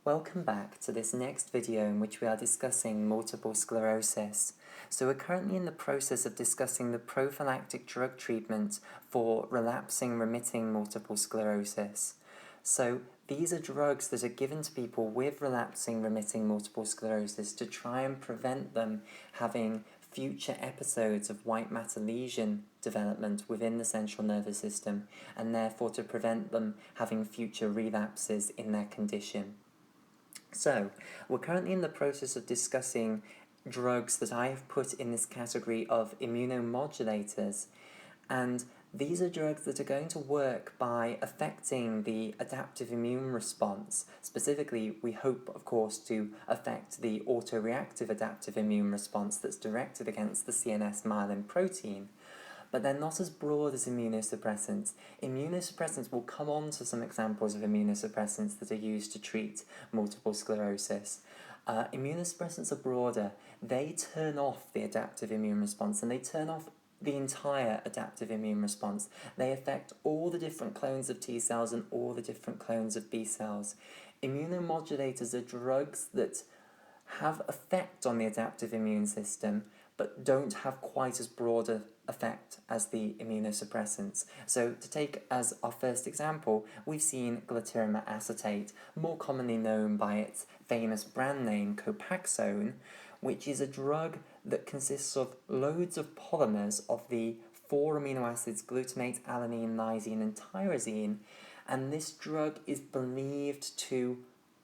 Welcome back to this next video in which we are discussing multiple sclerosis. So we're currently in the process of discussing the prophylactic drug treatment for relapsing remitting multiple sclerosis. So these are drugs that are given to people with relapsing remitting multiple sclerosis to try and prevent them having future episodes of white matter lesion development within the central nervous system, and therefore to prevent them having future relapses in their condition. So, we're currently in the process of discussing drugs that I have put in this category of immunomodulators, and these are drugs that are going to work by affecting the adaptive immune response. Specifically, we hope, of course, to affect the autoreactive adaptive immune response that's directed against the CNS myelin protein. But they're not as broad as immunosuppressants. Immunosuppressants, will come on to some examples of immunosuppressants that are used to treat multiple sclerosis. Immunosuppressants are broader. They turn off the adaptive immune response, and they turn off the entire adaptive immune response. They affect all the different clones of T cells and all the different clones of B cells. Immunomodulators are drugs that have effect on the adaptive immune system, but don't have quite as broad an effect as the immunosuppressants. So to take as our first example, we've seen glatiramer acetate, more commonly known by its famous brand name Copaxone, which is a drug that consists of loads of polymers of the 4 amino acids glutamate, alanine, lysine, and tyrosine, and this drug is believed to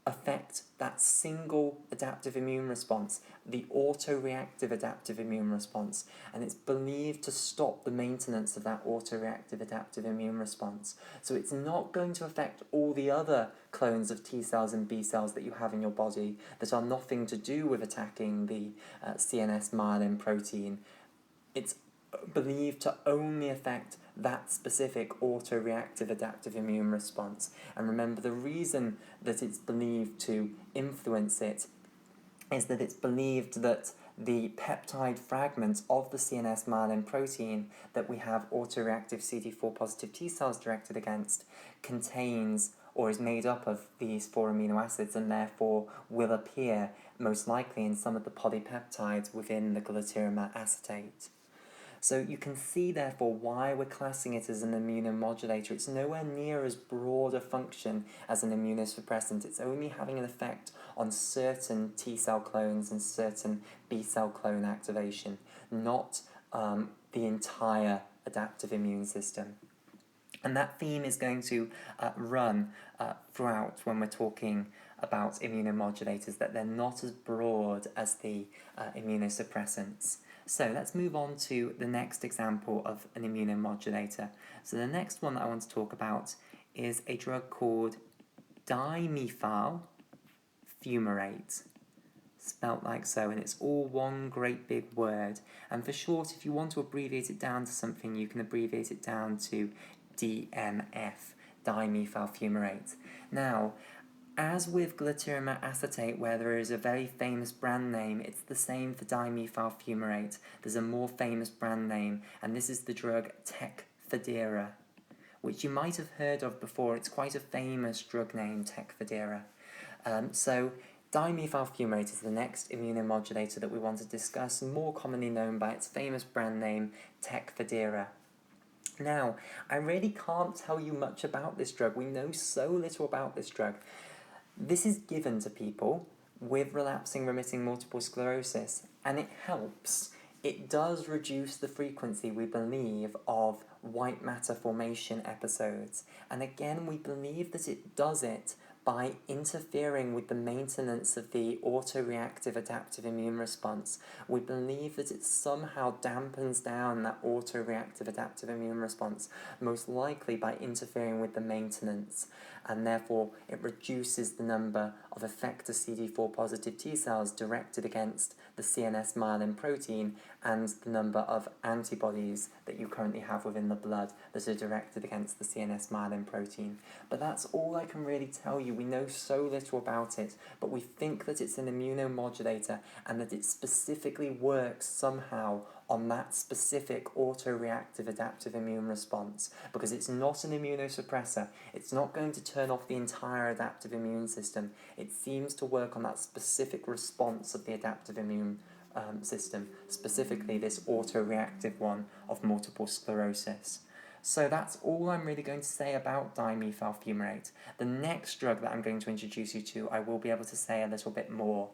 affect that single adaptive immune response, the autoreactive adaptive immune response, and it's believed to stop the maintenance of that autoreactive adaptive immune response. So it's not going to affect all the other clones of T cells and B cells that you have in your body that are nothing to do with attacking the CNS myelin protein. It's believed to only affect that specific autoreactive adaptive immune response. And remember, the reason that it's believed to influence it is that it's believed that the peptide fragments of the CNS myelin protein that we have autoreactive CD4 positive T cells directed against contains or is made up of these 4 amino acids, and therefore will appear most likely in some of the polypeptides within the glatiramer acetate. So you can see, therefore, why we're classing it as an immunomodulator. It's nowhere near as broad a function as an immunosuppressant. It's only having an effect on certain T cell clones and certain B cell clone activation, not the entire adaptive immune system. And that theme is going to run throughout when we're talking about immunomodulators, that they're not as broad as the immunosuppressants. So let's move on to the next example of an immunomodulator. So the next one that I want to talk about is a drug called Dimethyl Fumarate, spelt like so, and it's all one great big word. And for short, if you want to abbreviate it down to something, you can abbreviate it down to DMF, dimethyl fumarate. Now, as with glatiramer acetate, where there is a very famous brand name, it's the same for dimethyl fumarate. There's a more famous brand name, and this is the drug Tecfidera, which you might have heard of before. It's quite a famous drug name, Tecfidera. So dimethyl fumarate is the next immunomodulator that we want to discuss, more commonly known by its famous brand name, Tecfidera. Now, I really can't tell you much about this drug. We know so little about this drug. This is given to people with relapsing remitting multiple sclerosis, and it helps. It does reduce the frequency, we believe, of white matter formation episodes. And again, we believe that it does it by interfering with the maintenance of the autoreactive adaptive immune response. We believe that it somehow dampens down that autoreactive adaptive immune response, most likely by interfering with the maintenance, and therefore it reduces the number of effector CD4 positive T cells directed against the CNS myelin protein and the number of antibodies that you currently have within the blood that are directed against the CNS myelin protein. But that's all I can really tell you. We know so little about it, but we think that it's an immunomodulator and that it specifically works somehow on that specific autoreactive adaptive immune response, because it's not an immunosuppressor. It's not going to turn off the entire adaptive immune system. It seems to work on that specific response of the adaptive immune system, specifically this autoreactive one of multiple sclerosis. So that's all I'm really going to say about dimethyl fumarate. The next drug that I'm going to introduce you to, I will be able to say a little bit more.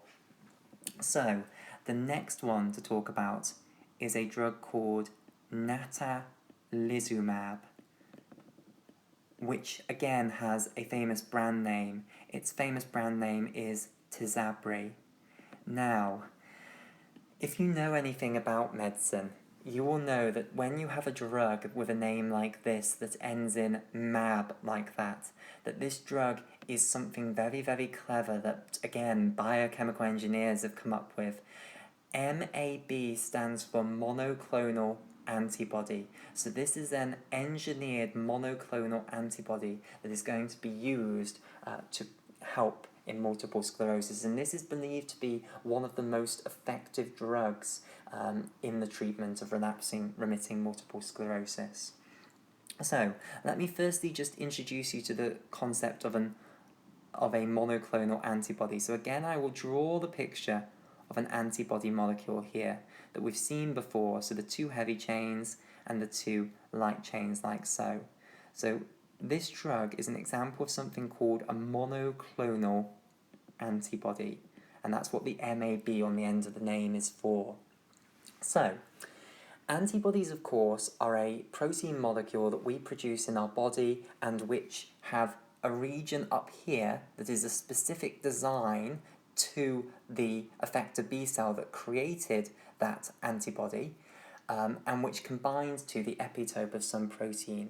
So, the next one to talk about is a drug called Natalizumab, which again has a famous brand name. Its famous brand name is Tysabri. Now, if you know anything about medicine, you will know that when you have a drug with a name like this that ends in mab like that this drug is something very, very clever that, again, biochemical engineers have come up with. MAB stands for monoclonal antibody. So this is an engineered monoclonal antibody that is going to be used to help in multiple sclerosis, and this is believed to be one of the most effective drugs in the treatment of remitting multiple sclerosis. So, let me firstly just introduce you to the concept of a monoclonal antibody. So again, I will draw the picture of an antibody molecule here that we've seen before, so the two heavy chains and the two light chains like so. So this drug is an example of something called a monoclonal antibody, and that's what the MAB on the end of the name is for. So, antibodies, of course, are a protein molecule that we produce in our body and which have a region up here that is a specific design to the effector B cell that created that antibody, and which combines to the epitope of some protein.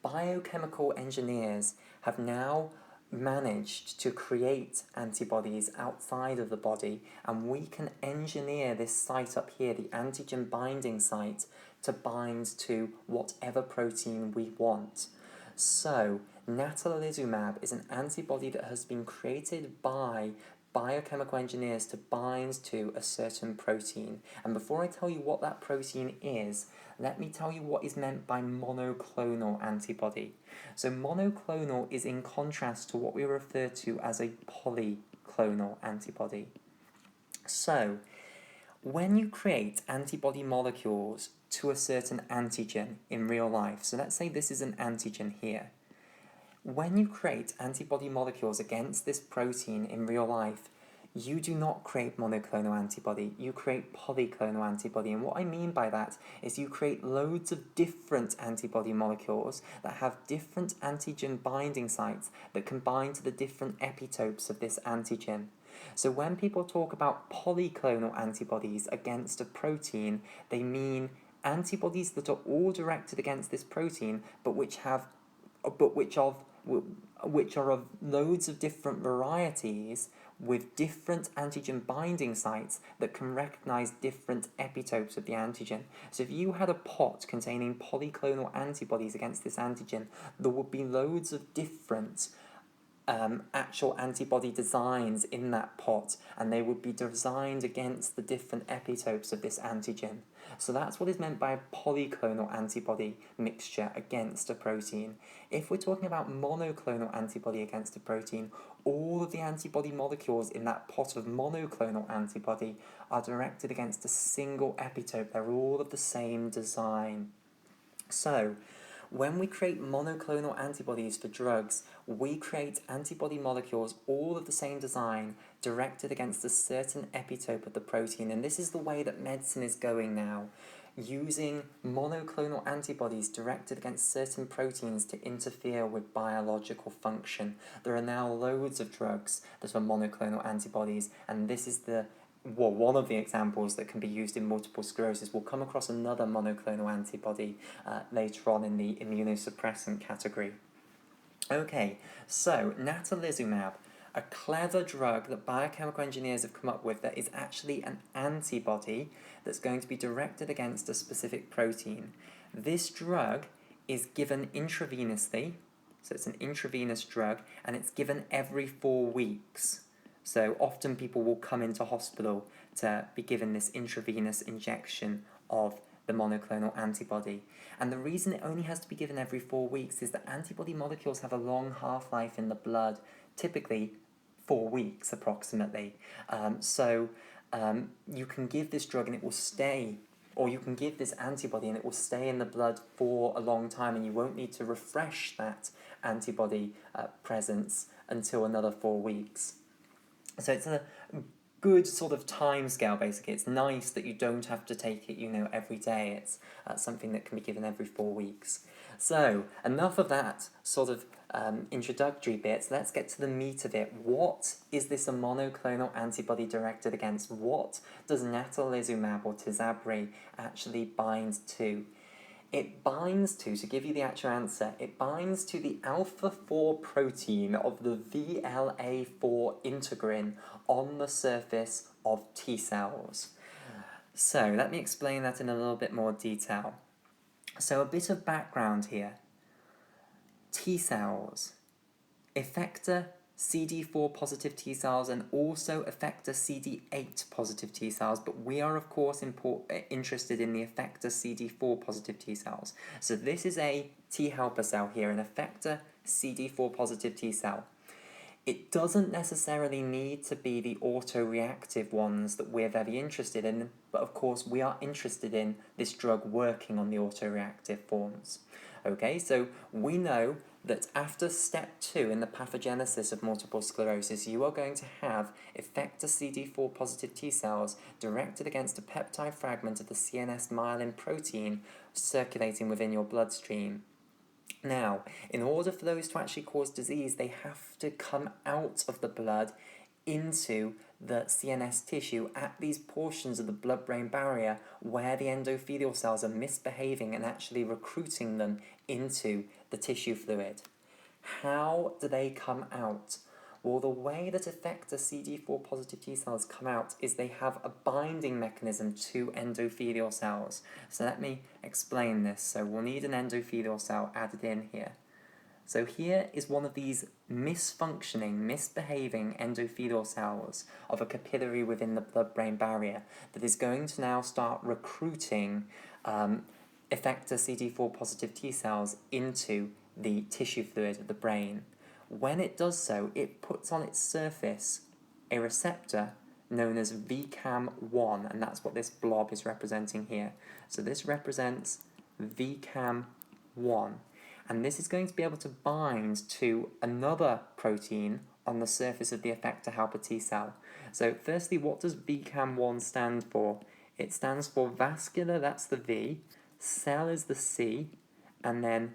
Biochemical engineers have now managed to create antibodies outside of the body, and we can engineer this site up here, the antigen binding site, to bind to whatever protein we want. So, Natalizumab is an antibody that has been created by biochemical engineers to bind to a certain protein. And before I tell you what that protein is, let me tell you what is meant by monoclonal antibody. So monoclonal is in contrast to what we refer to as a polyclonal antibody. So, when you create antibody molecules to a certain antigen in real life, so let's say this is an antigen here, when you create antibody molecules against this protein in real life, you do not create monoclonal antibody, you create polyclonal antibody. And what I mean by that is you create loads of different antibody molecules that have different antigen binding sites that can bind to the different epitopes of this antigen. So when people talk about polyclonal antibodies against a protein, they mean antibodies that are all directed against this protein, but which are of loads of different varieties with different antigen binding sites that can recognize different epitopes of the antigen. So if you had a pot containing polyclonal antibodies against this antigen, there would be loads of different actual antibody designs in that pot, and they would be designed against the different epitopes of this antigen. So that's what is meant by a polyclonal antibody mixture against a protein. If we're talking about monoclonal antibody against a protein, all of the antibody molecules in that pot of monoclonal antibody are directed against a single epitope. They're all of the same design. So, when we create monoclonal antibodies for drugs, we create antibody molecules all of the same design directed against a certain epitope of the protein, and this is the way that medicine is going now, using monoclonal antibodies directed against certain proteins to interfere with biological function. There are now loads of drugs that are monoclonal antibodies, and this is one of the examples that can be used in multiple sclerosis. We'll come across another monoclonal antibody later on in the immunosuppressant category. Okay, so Natalizumab, a clever drug that biochemical engineers have come up with that is actually an antibody that's going to be directed against a specific protein. This drug is given intravenously, so it's an intravenous drug, and it's given every 4 weeks. So often people will come into hospital to be given this intravenous injection of the monoclonal antibody. And the reason it only has to be given every 4 weeks is that antibody molecules have a long half-life in the blood, typically 4 weeks approximately. You can give this drug and it will stay, or you can give this antibody and it will stay in the blood for a long time, and you won't need to refresh that antibody presence until another 4 weeks. So it's a good sort of time scale, basically. It's nice that you don't have to take it, every day. It's something that can be given every 4 weeks. So, enough of that sort of introductory bits. Let's get to the meat of it. What is this a monoclonal antibody directed against? What does Natalizumab or Tysabri actually bind to? It binds to give you the actual answer, it binds to the alpha-4 protein of the VLA4 integrin on the surface of T cells. So, let me explain that in a little bit more detail. So, a bit of background here. T cells, effector CD4 positive T cells and also effector CD8 positive T cells, but we are of course interested in the effector CD4 positive T cells. So this is a T helper cell here, an effector CD4 positive T cell. It doesn't necessarily need to be the autoreactive ones that we're very interested in, but of course we are interested in this drug working on the autoreactive forms. Okay, so we know that after step 2 in the pathogenesis of multiple sclerosis, you are going to have effector CD4 positive T cells directed against a peptide fragment of the CNS myelin protein circulating within your bloodstream. Now, in order for those to actually cause disease, they have to come out of the blood into the CNS tissue at these portions of the blood-brain barrier where the endothelial cells are misbehaving and actually recruiting them into the tissue fluid. How do they come out? Well, the way that effector CD4 positive T cells come out is they have a binding mechanism to endothelial cells. So let me explain this. So we'll need an endothelial cell added in here. So here is one of these misfunctioning, misbehaving endothelial cells of a capillary within the blood-brain barrier that is going to now start recruiting effector CD4 positive T cells into the tissue fluid of the brain. When it does so, it puts on its surface a receptor known as VCAM1, and that's what this blob is representing here. So this represents VCAM1. And this is going to be able to bind to another protein on the surface of the effector helper T cell. So firstly, what does VCAM1 stand for? It stands for vascular, that's the V, cell is the C, and then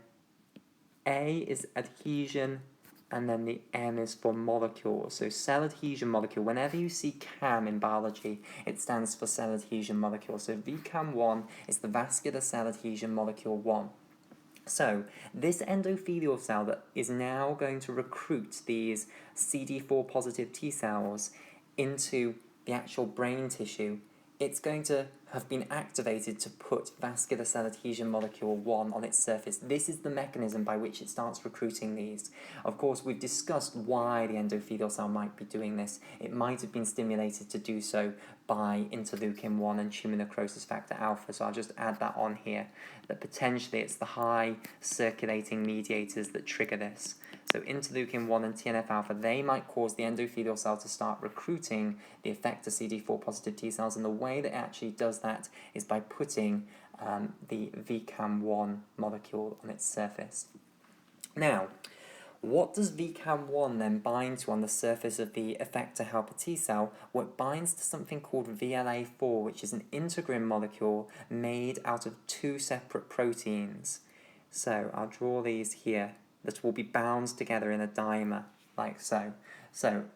A is adhesion, and then the M is for molecule. So cell adhesion molecule. Whenever you see CAM in biology, it stands for cell adhesion molecule. So VCAM1 is the vascular cell adhesion molecule 1. So, this endothelial cell that is now going to recruit these CD4 positive T cells into the actual brain tissue, it's going to have been activated to put vascular cell adhesion molecule 1 on its surface. This is the mechanism by which it starts recruiting these. Of course, we've discussed why the endothelial cell might be doing this. It might have been stimulated to do so by interleukin-1 and tumor necrosis factor alpha, so I'll just add that on here, that potentially it's the high circulating mediators that trigger this. So interleukin-1 and TNF-alpha, they might cause the endothelial cell to start recruiting the effector CD4 positive T cells, and the way that it actually does that is by putting the VCAM1 molecule on its surface. Now, what does VCAM1 then bind to on the surface of the effector helper T cell? Well, it binds to something called VLA4, which is an integrin molecule made out of 2 separate proteins. So I'll draw these here that will be bound together in a dimer, like so. So,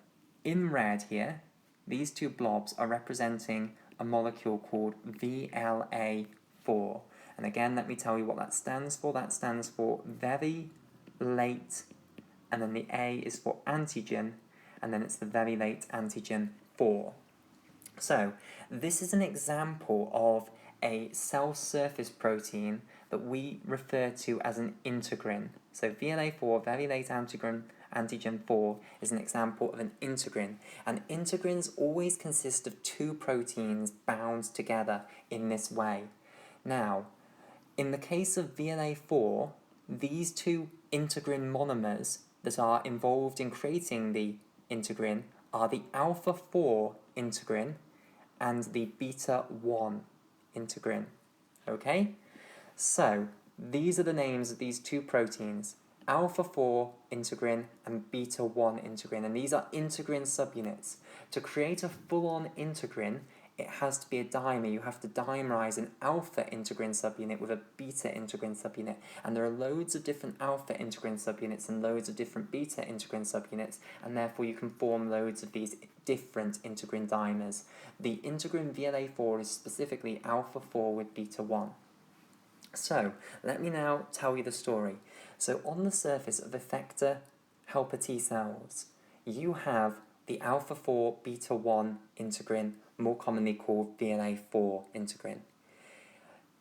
in red here, these 2 blobs are representing a molecule called VLA4. And again, let me tell you what that stands for. That stands for very late, and then the A is for antigen, and then it's the very late antigen 4. So, this is an example of a cell surface protein that we refer to as an integrin. So VLA4, very late antigen 4, is an example of an integrin. And integrins always consist of 2 proteins bound together in this way. Now, in the case of VLA4, these two integrin monomers that are involved in creating the integrin are the alpha 4 integrin and the beta 1 integrin. Okay? So, these are the names of these two proteins, alpha 4 integrin and beta 1 integrin, and these are integrin subunits. To create a full-on integrin, it has to be a dimer. You have to dimerize an alpha integrin subunit with a beta integrin subunit, and there are loads of different alpha integrin subunits and loads of different beta integrin subunits, and therefore you can form loads of these different integrin dimers. The integrin VLA4 is specifically alpha 4 with beta 1. So, let me now tell you the story. So, on the surface of effector helper T cells, you have the alpha 4 beta 1 integrin, more commonly called VLA4 integrin.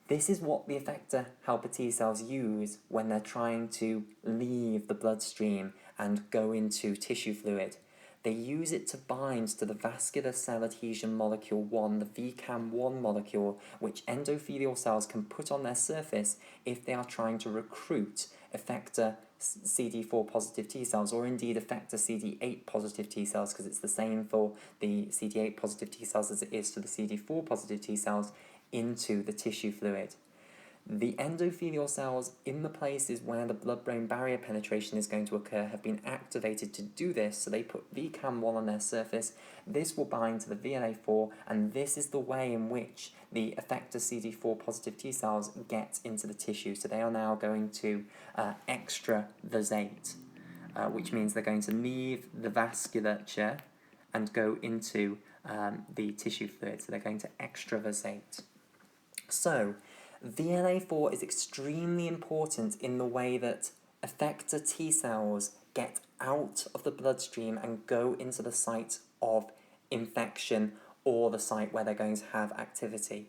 This is what the effector helper T cells use when they're trying to leave the bloodstream and go into tissue fluid. They use it to bind to the vascular cell adhesion molecule 1, the VCAM1 molecule, which endothelial cells can put on their surface if they are trying to recruit effector CD4 positive T cells, or indeed effector CD8 positive T cells, because it's the same for the CD8 positive T cells as it is to the CD4 positive T cells, into the tissue fluid. The endothelial cells in the places where the blood-brain barrier penetration is going to occur have been activated to do this, so they put VCAM1 on their surface. This will bind to the VLA4, and this is the way in which the effector CD4 positive T cells get into the tissue. So they are now going to extravasate, which means they're going to leave the vasculature and go into the tissue fluid. So they're going to extravasate. So, VLA4 is extremely important in the way that effector T cells get out of the bloodstream and go into the site of infection or the site where they're going to have activity.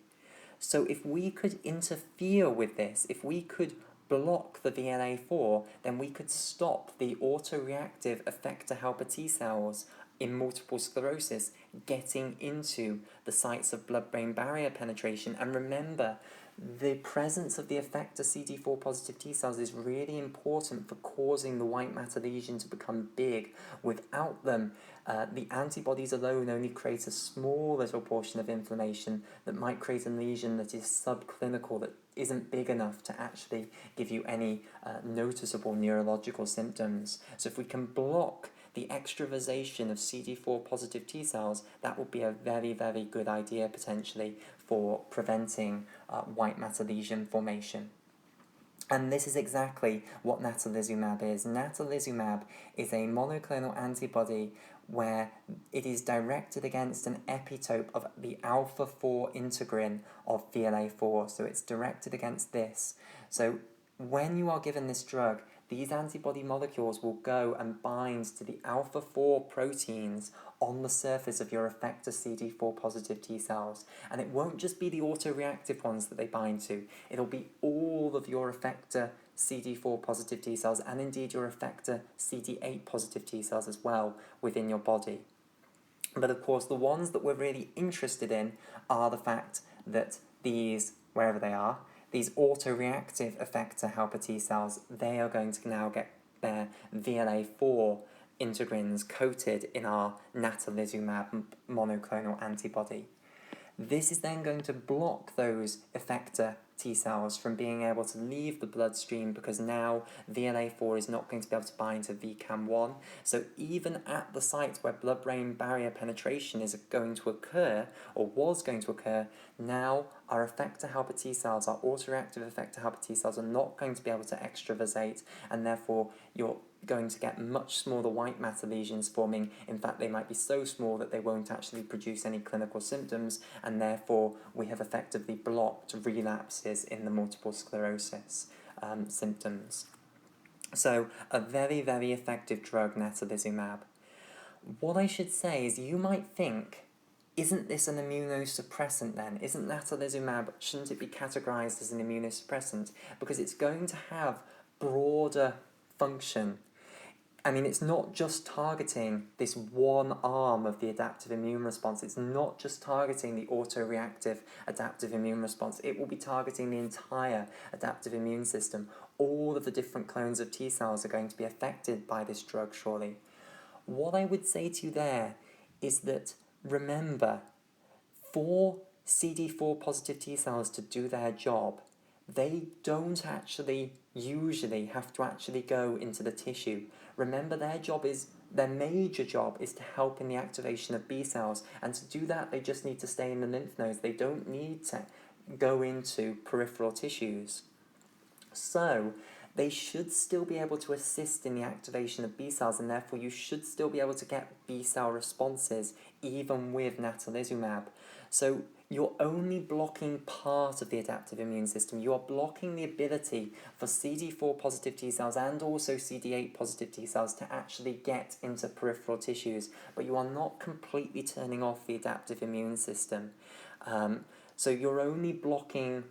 So if we could interfere with this, if we could block the VLA4, then we could stop the autoreactive effector helper T cells in multiple sclerosis getting into the sites of blood-brain barrier penetration. And remember, the presence of the effector CD4 positive T cells is really important for causing the white matter lesion to become big. Without them, the antibodies alone only create a small little portion of inflammation that might create a lesion that is subclinical, that isn't big enough to actually give you any noticeable neurological symptoms. So if we can block the extravasation of CD4 positive T cells, that would be a very, very good idea potentially for preventing white matter lesion formation. And this is exactly what Natalizumab is. Natalizumab is a monoclonal antibody where it is directed against an epitope of the alpha 4 integrin of VLA4. So it's directed against this. So when you are given this drug, these antibody molecules will go and bind to the alpha 4 proteins on the surface of your effector CD4 positive T cells. And it won't just be the autoreactive ones that they bind to, it'll be all of your effector CD4 positive T cells and indeed your effector CD8 positive T cells as well within your body. But of course, the ones that we're really interested in are the fact that these, wherever they are, these autoreactive effector helper T cells, they are going to now get their VLA4 integrins coated in our Natalizumab monoclonal antibody. This is then going to block those effector T cells from being able to leave the bloodstream, because now VLA4 is not going to be able to bind to VCAM1. So even at the site where blood-brain barrier penetration is going to occur, or was going to occur, now our effector helper T cells, our autoreactive effector helper T cells, are not going to be able to extravasate, and therefore you're going to get much smaller white matter lesions forming. In fact, they might be so small that they won't actually produce any clinical symptoms, and therefore we have effectively blocked relapses in the multiple sclerosis symptoms. So a very, very effective drug, Natalizumab. What I should say is, you might think, isn't this an immunosuppressant then? Isn't Natalizumab, shouldn't it be categorized as an immunosuppressant? Because it's going to have broader function. I mean, it's not just targeting this one arm of the adaptive immune response. It's not just targeting the autoreactive adaptive immune response. It will be targeting the entire adaptive immune system. All of the different clones of T cells are going to be affected by this drug, surely. What I would say to you there is that, remember, for CD4 positive T cells to do their job, they don't actually usually have to actually go into the tissue. Remember, their major job is to help in the activation of B cells, and to do that they just need to stay in the lymph nodes. They don't need to go into peripheral tissues. So they should still be able to assist in the activation of B cells, and therefore you should still be able to get B cell responses even with Natalizumab. So you're only blocking part of the adaptive immune system. You are blocking the ability for CD4 positive T cells and also CD8 positive T cells to actually get into peripheral tissues, but you are not completely turning off the adaptive immune system. So you're only blocking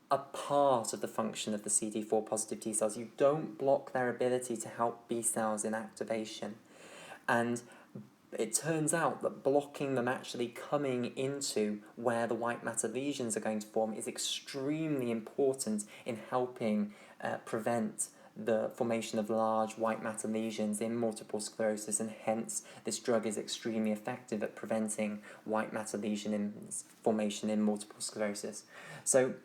a part of the function of the CD4 positive T cells. You don't block their ability to help B cells in activation. And it turns out that blocking them actually coming into where the white matter lesions are going to form is extremely important in helping prevent the formation of large white matter lesions in multiple sclerosis, and hence this drug is extremely effective at preventing white matter lesion formation in multiple sclerosis. So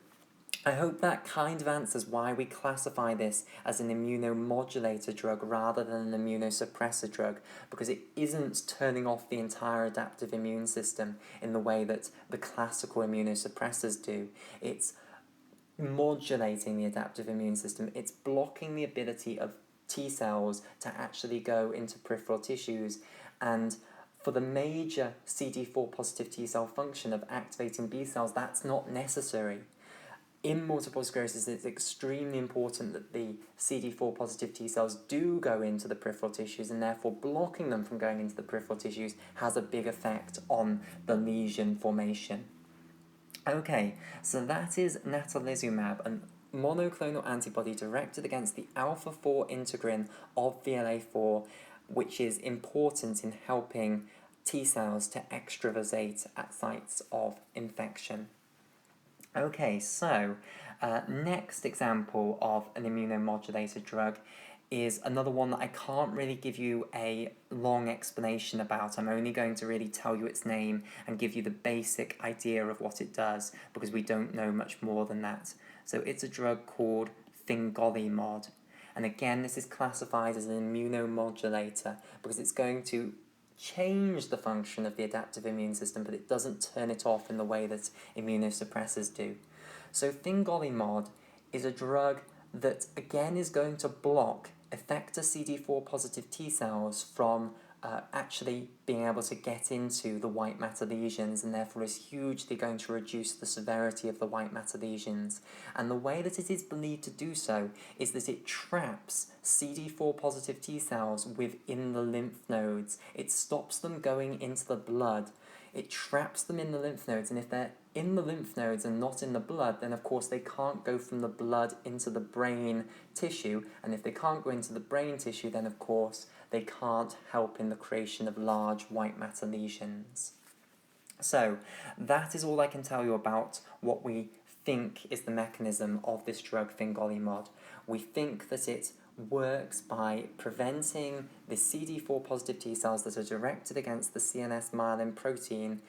I hope that kind of answers why we classify this as an immunomodulator drug rather than an immunosuppressor drug, because it isn't turning off the entire adaptive immune system in the way that the classical immunosuppressors do. It's modulating the adaptive immune system. It's blocking the ability of T cells to actually go into peripheral tissues, and for the major CD4 positive T cell function of activating B cells, that's not necessary. In multiple sclerosis, it's extremely important that the CD4 positive T cells do go into the peripheral tissues, and therefore blocking them from going into the peripheral tissues has a big effect on the lesion formation. Okay, so that is Natalizumab, a monoclonal antibody directed against the alpha-4 integrin of VLA4, which is important in helping T cells to extravasate at sites of infection. Okay, so next example of an immunomodulator drug is another one that I can't really give you a long explanation about. I'm only going to really tell you its name and give you the basic idea of what it does, because we don't know much more than that. So it's a drug called Fingolimod. And again, this is classified as an immunomodulator because it's going to change the function of the adaptive immune system, but it doesn't turn it off in the way that immunosuppressors do. So Fingolimod is a drug that again is going to block effector CD4 positive T cells from actually being able to get into the white matter lesions, and therefore is hugely going to reduce the severity of the white matter lesions. And the way that it is believed to do so is that it traps CD4 positive T cells within the lymph nodes. It stops them going into the blood. It traps them in the lymph nodes, and if they're in the lymph nodes and not in the blood, then of course they can't go from the blood into the brain tissue, and if they can't go into the brain tissue, then of course they can't help in the creation of large white matter lesions. So that is all I can tell you about what we think is the mechanism of this drug Fingolimod. We think that it works by preventing the CD4 positive T cells that are directed against the CNS myelin protein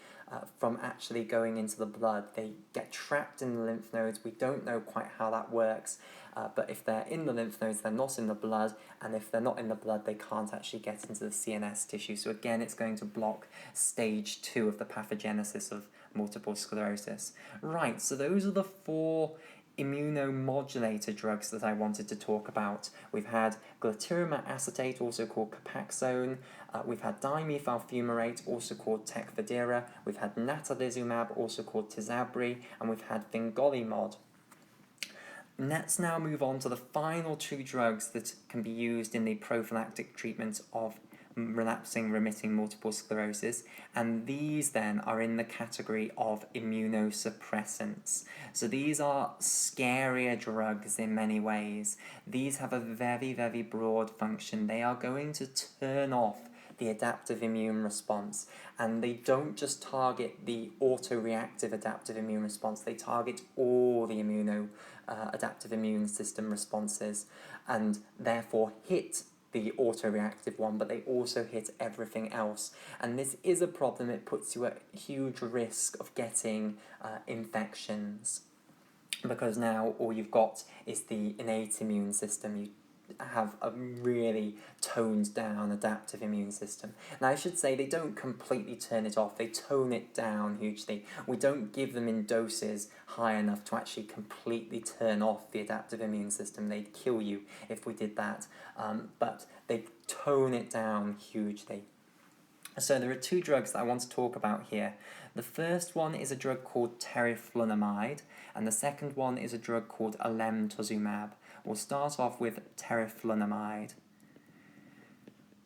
from actually going into the blood. They get trapped in the lymph nodes. We don't know quite how that works, but if they're in the lymph nodes, they're not in the blood, and if they're not in the blood, they can't actually get into the CNS tissue. So again, it's going to block stage 2 of the pathogenesis of multiple sclerosis. Right, so those are the 4 immunomodulator drugs that I wanted to talk about. We've had glatiramer acetate, also called Copaxone. We've had dimethyl fumarate, also called Tecfidera. We've had Natalizumab, also called Tizabri, and we've had Fingolimod. Let's now move on to the final 2 drugs that can be used in the prophylactic treatment of relapsing remitting multiple sclerosis, and these then are in the category of immunosuppressants. So these are scarier drugs in many ways. These have a very, very broad function. They are going to turn off the adaptive immune response, and they don't just target the autoreactive adaptive immune response, they target all the adaptive immune system responses, and therefore hit the autoreactive one, but they also hit everything else. And this is a problem. It puts you at huge risk of getting infections, because now all you've got is the innate immune system. You have a really toned down adaptive immune system. And I should say they don't completely turn it off, they tone it down hugely. We don't give them in doses high enough to actually completely turn off the adaptive immune system. They'd kill you if we did that, but they tone it down hugely. So there are two drugs that I want to talk about here. The first one is a drug called Teriflunomide, and the second one is a drug called Alemtuzumab. We'll start off with Teriflunomide.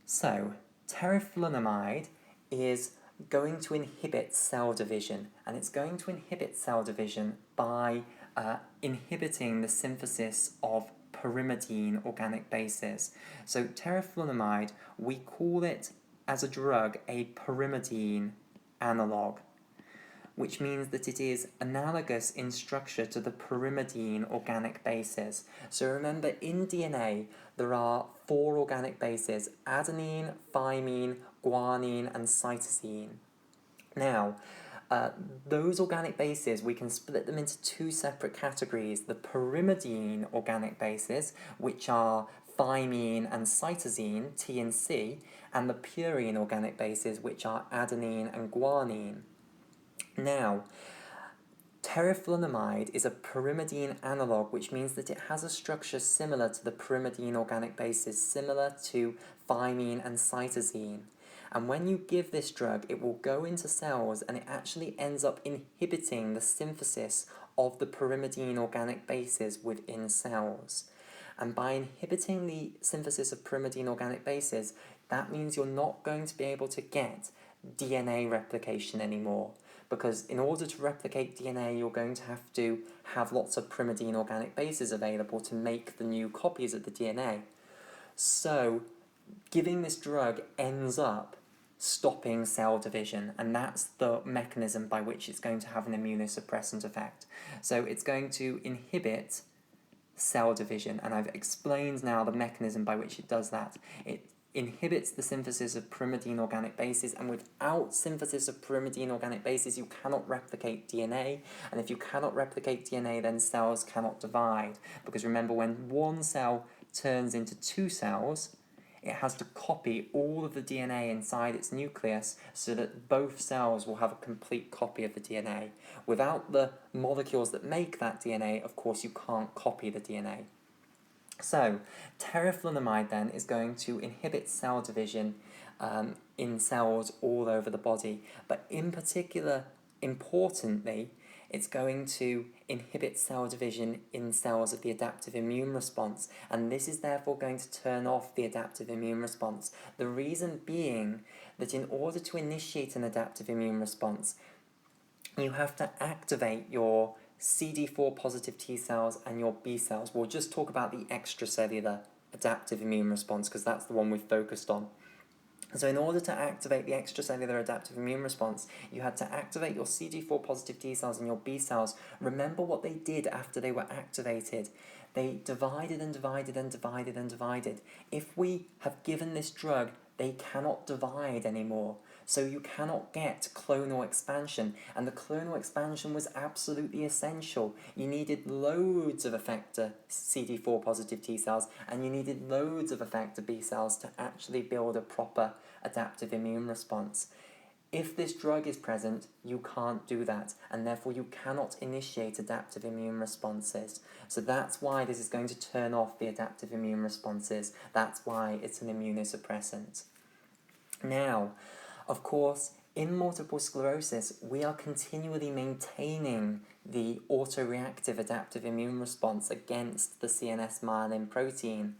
So, Teriflunomide is going to inhibit cell division, and it's going to inhibit cell division by inhibiting the synthesis of pyrimidine organic bases. So Teriflunomide, we call it as a drug a pyrimidine analog, which means that it is analogous in structure to the pyrimidine organic bases. So remember, in DNA, there are 4 organic bases: adenine, thymine, guanine, and cytosine. Now, those organic bases, we can split them into 2 separate categories: the pyrimidine organic bases, which are thymine and cytosine, T and C, and the purine organic bases, which are adenine and guanine. Now, Teriflunomide is a pyrimidine analog, which means that it has a structure similar to the pyrimidine organic bases, similar to thymine and cytosine. And when you give this drug, it will go into cells and it actually ends up inhibiting the synthesis of the pyrimidine organic bases within cells. And by inhibiting the synthesis of pyrimidine organic bases, that means you're not going to be able to get DNA replication anymore. Because in order to replicate DNA, you're going to have lots of pyrimidine organic bases available to make the new copies of the DNA. So, giving this drug ends up stopping cell division, and that's the mechanism by which it's going to have an immunosuppressant effect. So it's going to inhibit cell division, and I've explained now the mechanism by which it does that. It inhibits the synthesis of pyrimidine organic bases, and without synthesis of pyrimidine organic bases, you cannot replicate DNA, and if you cannot replicate DNA, then cells cannot divide, because remember, when one cell turns into 2 cells, it has to copy all of the DNA inside its nucleus so that both cells will have a complete copy of the DNA. Without the molecules that make that DNA, of course, you can't copy the DNA. So, Teriflunomide then is going to inhibit cell division in cells all over the body, but in particular, importantly, it's going to inhibit cell division in cells of the adaptive immune response, and this is therefore going to turn off the adaptive immune response. The reason being that in order to initiate an adaptive immune response, you have to activate your CD4 positive T cells and your B cells. We'll just talk about the extracellular adaptive immune response because that's the one we've focused on. So in order to activate the extracellular adaptive immune response, you had to activate your CD4 positive T cells and your B cells. Remember what they did after they were activated. They divided and divided and divided and divided. If we have given this drug, they cannot divide anymore. So you cannot get clonal expansion, and the clonal expansion was absolutely essential. You needed loads of effector CD4 positive T cells, and you needed loads of effector B cells to actually build a proper adaptive immune response. If this drug is present, you can't do that, and therefore you cannot initiate adaptive immune responses. So that's why this is going to turn off the adaptive immune responses. That's why it's an immunosuppressant. Now, of course, in multiple sclerosis, we are continually maintaining the autoreactive adaptive immune response against the CNS myelin protein.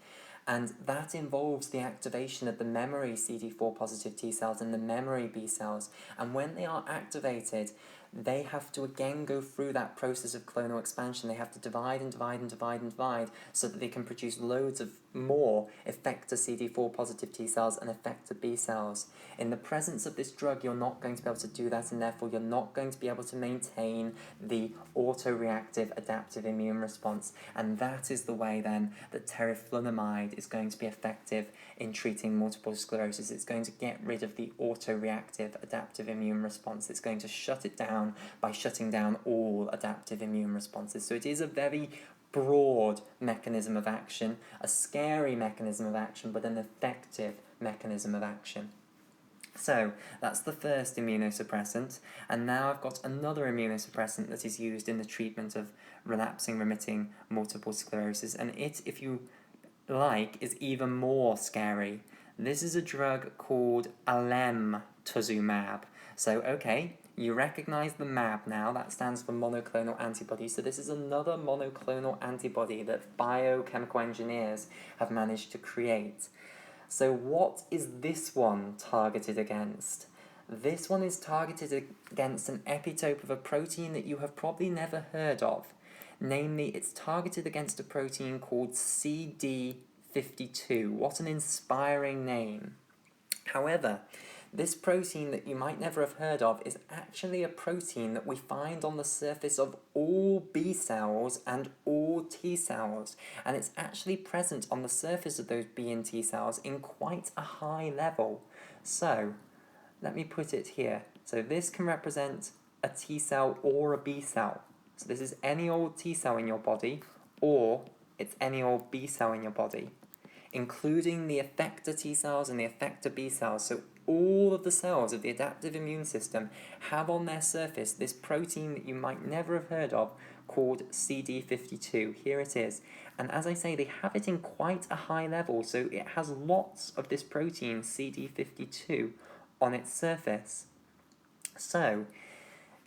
And that involves the activation of the memory CD4 positive T cells and the memory B cells. And when they are activated, they have to again go through that process of clonal expansion. They have to divide and divide and divide and divide so that they can produce loads of more effector CD4 positive T cells and effector B cells. In the presence of this drug, you're not going to be able to do that, and therefore you're not going to be able to maintain the autoreactive adaptive immune response. And that is the way then that teriflunomide is going to be effective in treating multiple sclerosis. It's going to get rid of the autoreactive adaptive immune response. It's going to shut it down by shutting down all adaptive immune responses. So it is a very broad mechanism of action, a scary mechanism of action, but an effective mechanism of action. So that's the first immunosuppressant, and now I've got another immunosuppressant that is used in the treatment of relapsing remitting multiple sclerosis, and it, if you like, is even more scary. This is a drug called Alemtuzumab. So okay, you recognize the MAB now, that stands for monoclonal antibody. So this is another monoclonal antibody that biochemical engineers have managed to create. So what is this one targeted against? This one is targeted against an epitope of a protein that you have probably never heard of. Namely, it's targeted against a protein called CD52. What an inspiring name. However, this protein that you might never have heard of is actually a protein that we find on the surface of all B cells and all T cells, and it's actually present on the surface of those B and T cells in quite a high level. So, let me put it here. So this can represent a T cell or a B cell. So this is any old T cell in your body, or it's any old B cell in your body, including the effector T cells and the effector B cells. So all of the cells of the adaptive immune system have on their surface this protein that you might never have heard of called CD52. Here it is. And as I say, they have it in quite a high level, so it has lots of this protein CD52 on its surface. So,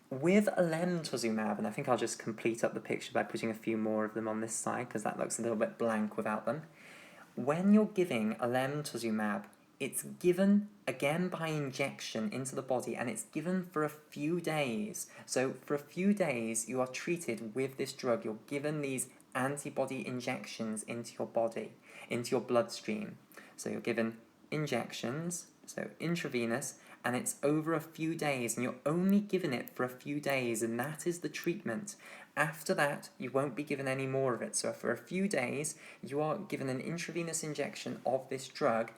with Alemtuzumab, and I think I'll just complete up the picture by putting a few more of them on this side, because that looks a little bit blank without them. When you're giving Alemtuzumab, it's given again by injection into the body, and it's given for a few days. So for a few days, you are treated with this drug. You're given these antibody injections into your body, into your bloodstream. So you're given injections, so intravenous, and it's over a few days, and you're only given it for a few days, and that is the treatment. After that, you won't be given any more of it. So for a few days, you are given an intravenous injection of this drug,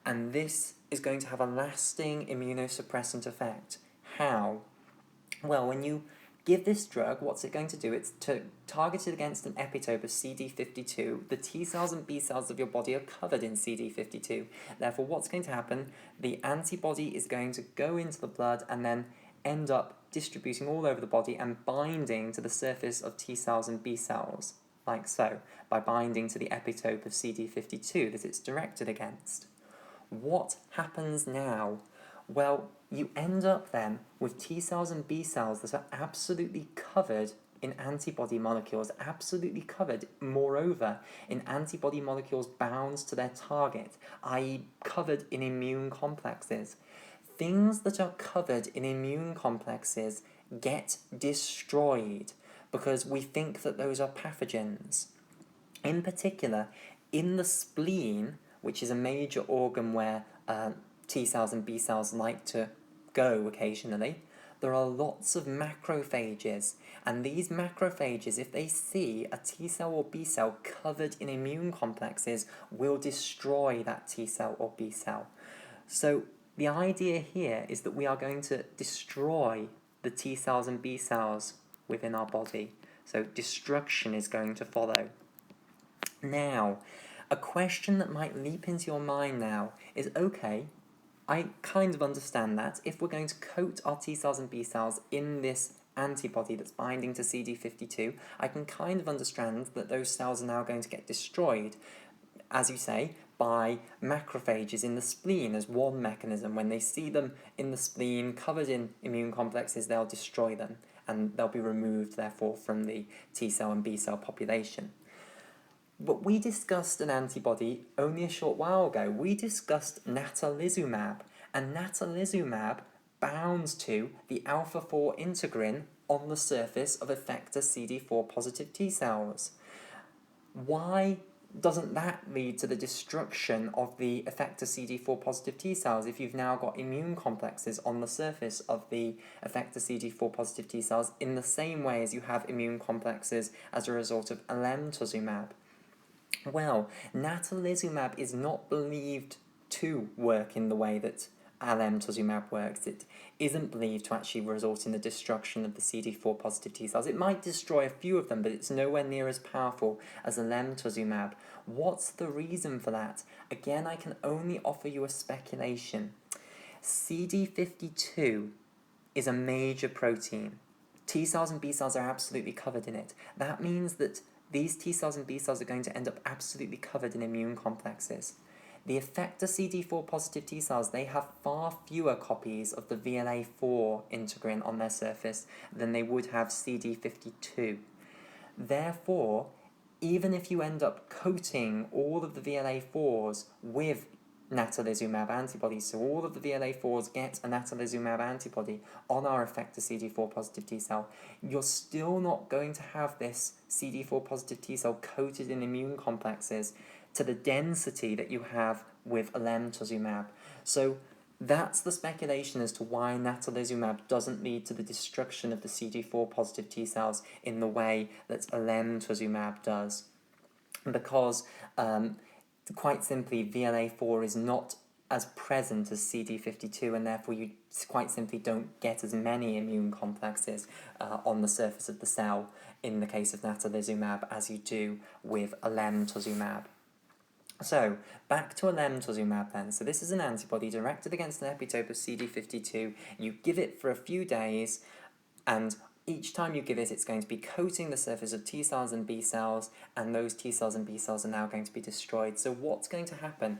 and this is going to have a lasting immunosuppressant effect. How? Well, when you give this drug, what's it going to do? It's targeted against an epitope of CD52. The T cells and B cells of your body are covered in CD52. Therefore, what's going to happen? The antibody is going to go into the blood and then end up distributing all over the body and binding to the surface of T cells and B cells, like so, by binding to the epitope of CD52 that it's directed against. What happens now? Well, you end up then with T cells and B cells that are absolutely covered in antibody molecules, absolutely covered, moreover, in antibody molecules bound to their target, i.e. covered in immune complexes. Things that are covered in immune complexes get destroyed because we think that those are pathogens. In particular, in the spleen, which is a major organ where T cells and B cells like to go occasionally, there are lots of macrophages, and these macrophages, if they see a T cell or B cell covered in immune complexes, will destroy that T cell or B cell. So the idea here is that we are going to destroy the T cells and B cells within our body. So destruction is going to follow. Now, a question that might leap into your mind now is, okay, I kind of understand that. If we're going to coat our T cells and B cells in this antibody that's binding to CD52, I can kind of understand that those cells are now going to get destroyed, as you say, by macrophages in the spleen as one mechanism. When they see them in the spleen covered in immune complexes, they'll destroy them, and they'll be removed, therefore, from the T cell and B cell population. But we discussed an antibody only a short while ago. We discussed Natalizumab, and Natalizumab bounds to the alpha-4 integrin on the surface of effector CD4 positive T cells. Why doesn't that lead to the destruction of the effector CD4 positive T cells if you've now got immune complexes on the surface of the effector CD4 positive T cells in the same way as you have immune complexes as a result of alemtuzumab? Well, Natalizumab is not believed to work in the way that alemtuzumab works. It isn't believed to actually result in the destruction of the CD4 positive T cells. It might destroy a few of them, but it's nowhere near as powerful as alemtuzumab. What's the reason for that? Again, I can only offer you a speculation. CD52 is a major protein. T cells and B cells are absolutely covered in it. That means that these T cells and B cells are going to end up absolutely covered in immune complexes. The effector CD4 positive T cells, they have far fewer copies of the VLA4 integrin on their surface than they would have CD52. Therefore, even if you end up coating all of the VLA4s with natalizumab antibodies, so all of the VLA4s get a natalizumab antibody on our effector CD4 positive T cell, you're still not going to have this CD4 positive T cell coated in immune complexes to the density that you have with alemtuzumab. So that's the speculation as to why natalizumab doesn't lead to the destruction of the CD4 positive T cells in the way that alemtuzumab does. Because quite simply, VLA4 is not as present as CD52, and therefore you quite simply don't get as many immune complexes on the surface of the cell in the case of natalizumab as you do with alemtuzumab. So, back to alemtuzumab then. So this is an antibody directed against an epitope of CD52. You give it for a few days, and each time you give it, it's going to be coating the surface of T cells and B cells, and those T cells and B cells are now going to be destroyed. So what's going to happen?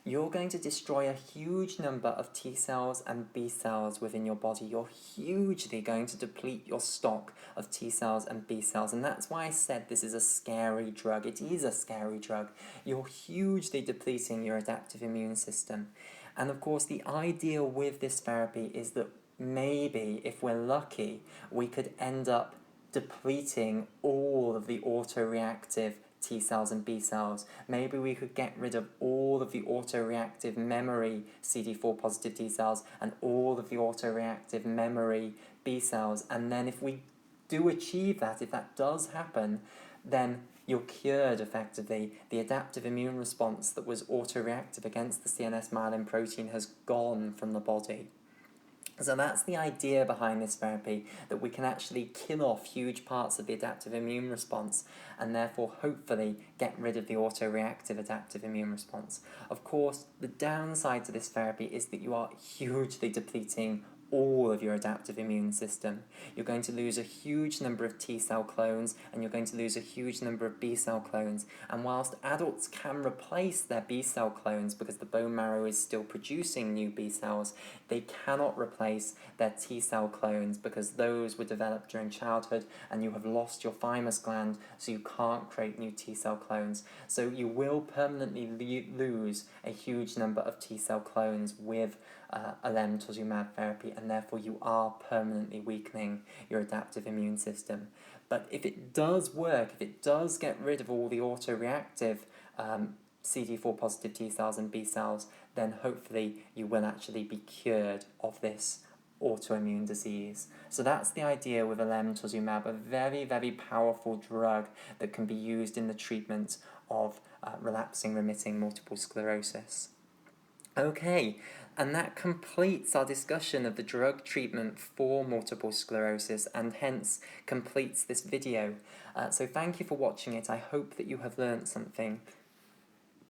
You're going to destroy a huge number of T cells and B cells within your body. You're hugely going to deplete your stock of T cells and B cells, and that's why I said this is a scary drug. It is a scary drug. You're hugely depleting your adaptive immune system. And of course, the idea with this therapy is that maybe, if we're lucky, we could end up depleting all of the autoreactive T cells and B cells. Maybe we could get rid of all of the autoreactive memory CD4 positive T cells and all of the autoreactive memory B cells. And then if we do achieve that, if that does happen, then you're cured effectively. The adaptive immune response that was autoreactive against the CNS myelin protein has gone from the body. So that's the idea behind this therapy, that we can actually kill off huge parts of the adaptive immune response and therefore hopefully get rid of the autoreactive adaptive immune response. Of course, the downside to this therapy is that you are hugely depleting all of your adaptive immune system. You're going to lose a huge number of T cell clones and you're going to lose a huge number of B cell clones. And whilst adults can replace their B cell clones because the bone marrow is still producing new B cells, they cannot replace their T cell clones because those were developed during childhood and you have lost your thymus gland, so you can't create new T cell clones. So you will permanently lose a huge number of T cell clones with alemtuzumab therapy, and therefore you are permanently weakening your adaptive immune system. But if it does work, if it does get rid of all the autoreactive CD4 positive T cells and B cells, then hopefully you will actually be cured of this autoimmune disease. So that's the idea with alemtuzumab, a very, very powerful drug that can be used in the treatment of relapsing remitting multiple sclerosis. Okay, and that completes our discussion of the drug treatment for multiple sclerosis and hence completes this video. So thank you for watching it. I hope that you have learnt something.